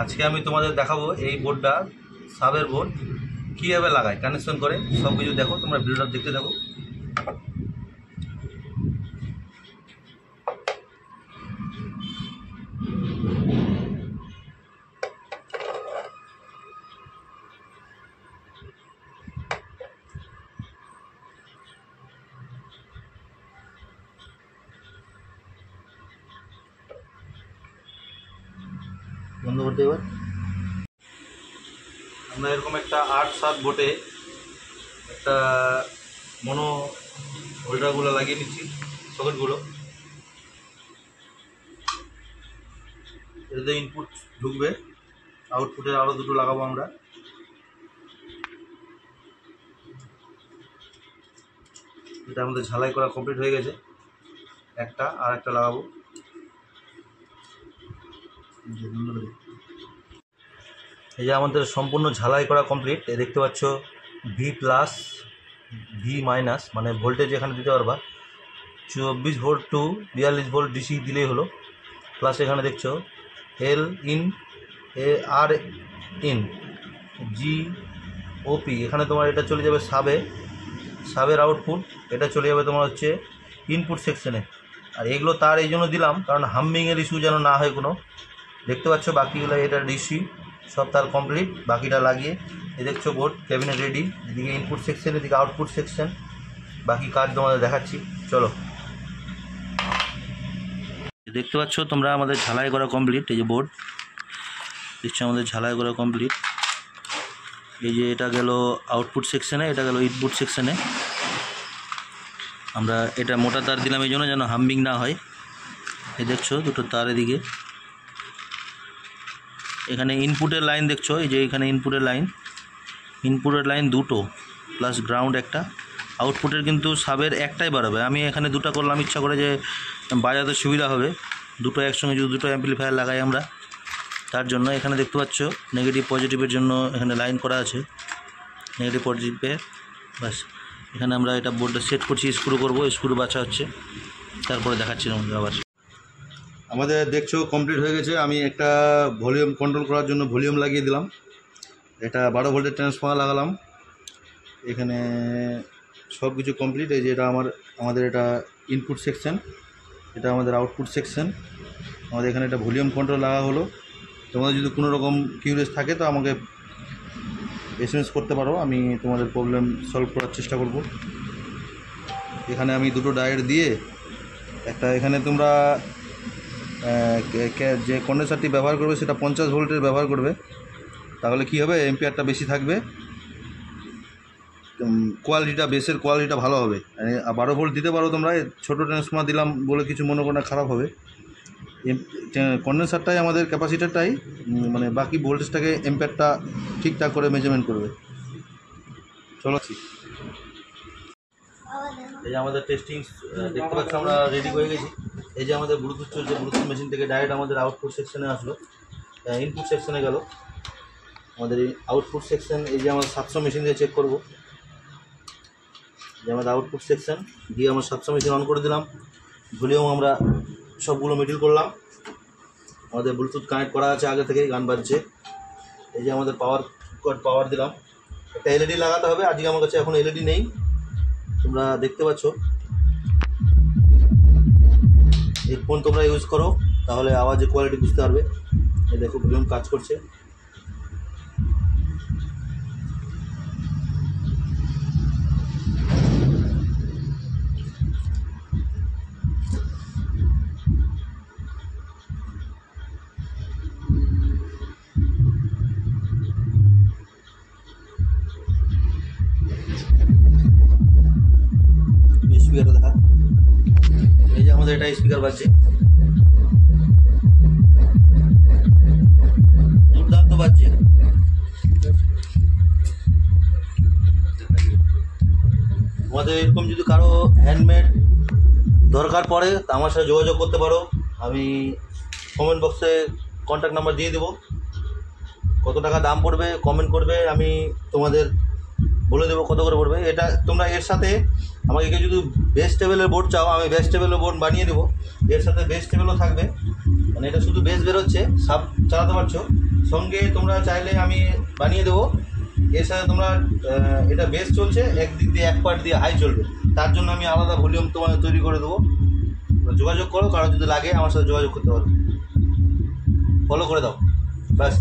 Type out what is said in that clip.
আজকে আমি তোমাদের দেখাবো এই বোর্ডটা সাবের বোর্ড কীভাবে লাগায়, কানেকশন করে সব কিছু দেখো। তোমরা ভিডিওটা দেখতে থাকো। বন্ধ করতে এবার আমরা এরকম একটা 8-7 ভোল্টে একটা মনো হোল্ডারগুলো লাগিয়ে নিচ্ছি, সকেটগুলো। এতে ইনপুট ঢুকবে, আউটপুটের আরও দুটো লাগাবো আমরা। এটা আমাদের ঝালাই করা কমপ্লিট হয়ে গেছে, একটা আর একটা লাগাবো। এই যে আমাদের সম্পূর্ণ ঝালাই করা কমপ্লিট। দেখতে পাচ্ছ V+, V- মানে ভোল্টেজ এখানে দিতে পারবা। 24 ভোল্ট টু 42 ভোল্ট ডিসি দিলেই হলো। প্লাস এখানে দেখছো L ইন আর ইন GOP, এখানে তোমার এটা চলে যাবে সাবের আউটপুট, এটা চলে যাবে তোমার হচ্ছে ইনপুট সেকশনে। আর এগুলো তার এই জন্য দিলাম কারণ হামিংয়ের ইস্যু যেন না হয় কোনো। দেখতে পাচ্ছ বাকিগুলো, এটা ডিসি সব তার কমপ্লিট, বাকিটা লাগিয়ে এ দেখছো বোর্ড ক্যাবিনেট রেডি। এদিকে ইনপুট সেকশন, এদিকে আউটপুট সেকশন, বাকি কাজ তোমাদের দেখাচ্ছি, চলো। দেখতে পাচ্ছ তোমরা আমাদের ঝালাই করা কমপ্লিট। এই যে বোর্ড দেখছো আমাদের ঝালাই করা কমপ্লিট। এই যে এটা গেল আউটপুট সেকশনে, এটা গেল ইনপুট সেকশনে। আমরা এটা মোটা তার দিলাম এই জন্য যেন হামিং না হয়। এই দেখছো দুটো তার এদিকে। এখানে ইনপুটের লাইন দেখছো, এই যে এখানে ইনপুটের লাইন দুটো, প্লাস গ্রাউন্ড একটা। আউটপুটের কিন্তু সাবের একটাই বাড়াবে, আমি এখানে দুটো করলাম ইচ্ছা করে যে বাজাতে সুবিধা হবে। দুটো একসঙ্গে যদি দুটো অ্যাম্পলিফায়ার লাগাই আমরা, তার জন্য এখানে দেখতে পাচ্ছ নেগেটিভ পজিটিভের জন্য এখানে লাইন করা আছে, নেগেটিভ পজিটিভে। বাস এখানে আমরা এটা বোর্ডটা সেট করছি, স্ক্রু করবো, স্ক্রু বাছা হচ্ছে, তারপরে দেখাচ্ছি আমাদের আবার। আমাদের দেখছো কমপ্লিট হয়ে গেছে। আমি একটা ভলিউম কন্ট্রোল করার জন্য ভলিউম লাগিয়ে দিলাম। এটা 12 ভোল্টের ট্রান্সফর্মার লাগালাম। এখানে সব কিছু কমপ্লিট। এই যে এটা আমাদের এটা ইনপুট সেকশন, এটা আমাদের আউটপুট সেকশন। আমাদের এখানে একটা ভলিউম কন্ট্রোল লাগা হলো। তোমাদের যদি কোনো রকম কিউরিয়াস থাকে তো আমাকে SMS করতে পারো, আমি তোমাদের প্রবলেম সলভ করার চেষ্টা করব। এখানে আমি দুটো ডায়োড দিয়ে একটা, এখানে তোমরা যে কন্ডেন্সারটি ব্যবহার করবে সেটা 50 ভোল্টের ব্যবহার করবে, তাহলে কি হবে এম্পিয়ারটা বেশি থাকবে, কোয়ালিটিটা বেসের কোয়ালিটিটা ভালো হবে। 12 ভোল্ট দিতে পারো তোমরা, ছোটো ট্রান্সফর্মার দিলাম বলে কিছু মনে করো না, খারাপ হবে। কন্ডেন্সারটাই আমাদের ক্যাপাসিটারটাই মানে বাকি ভোল্টেজটাকে এম্পিয়ারটা ঠিকঠাক করে মেজারমেন্ট করবে। চলো, এই যে আমাদের টেস্টিং দেখতে পাচ্ছি আমরা রেডি হয়ে গেছি। এই যে আমাদের ব্লুটুথ চলছে, ব্লুটুথ মেশিন থেকে ডাইরেক্ট আমাদের আউটপুট সেকশনে আসলো, ইনপুট সেকশনে গেল। আমাদের এই আউটপুট সেকশন, এই যে আমরা 700 মেশিন দিয়ে চেক করব। যে আমাদের আউটপুট সেকশন দিয়ে আমরা 700 মেশিন অন করে দিলাম। ভলিউম আমরা সবগুলো মিডিল করলাম। আমাদের ব্লুটুথ কানেক্ট করা আছে আগে থেকেই, গান বাজছে। এই যে আমাদের পাওয়ার দিলাম। একটা LED লাগাতে হবে, আজকে আমার কাছে এখন LED নেই, তোমরা দেখতে পাচ্ছ। হেডফোন তোমরা ইউজ করো, তাহলে আওয়াজের কোয়ালিটি বুঝতে পারবে। এই দেখো ভলিউম কাজ করছে। স্পিকারটা দেখা, এই যে আমাদের এটা স্পিকার বাজছে, দুর্দান্ত বাজছে। তোমাদের এরকম যদি কারো হ্যান্ডমেড দরকার পড়ে তা আমার সাথে যোগাযোগ করতে পারো। আমি কমেন্ট বক্সে কন্ট্যাক্ট নাম্বার দিয়ে দেবো। কত টাকা দাম পড়বে কমেন্ট করবে, আমি তোমাদের বলে দেবো কত করে পড়বে। এটা তোমরা এর সাথে আমাকে কেউ যদি বেস্ট টেবিলের বোর্ড চাও, আমি বেস্ট টেবিলের বোর্ড বানিয়ে দেবো। এর সাথে বেস্ট টেবিলও থাকবে, মানে এটা শুধু বেস বেরোচ্ছে, সাব চালাতে পারছো, সঙ্গে তোমরা চাইলে আমি বানিয়ে দেবো। এর সাথে তোমরা এটা বেস চলছে, একদিক দিয়ে এক পার্ট দিয়ে হাই চলবে, তার জন্য আমি আলাদা ভলিউম তোমাদের তৈরি করে দেবো। যোগাযোগ করো, কারো যদি লাগে আমার সাথে যোগাযোগ করতে পারো, ফলো করে দাও, ব্যাস।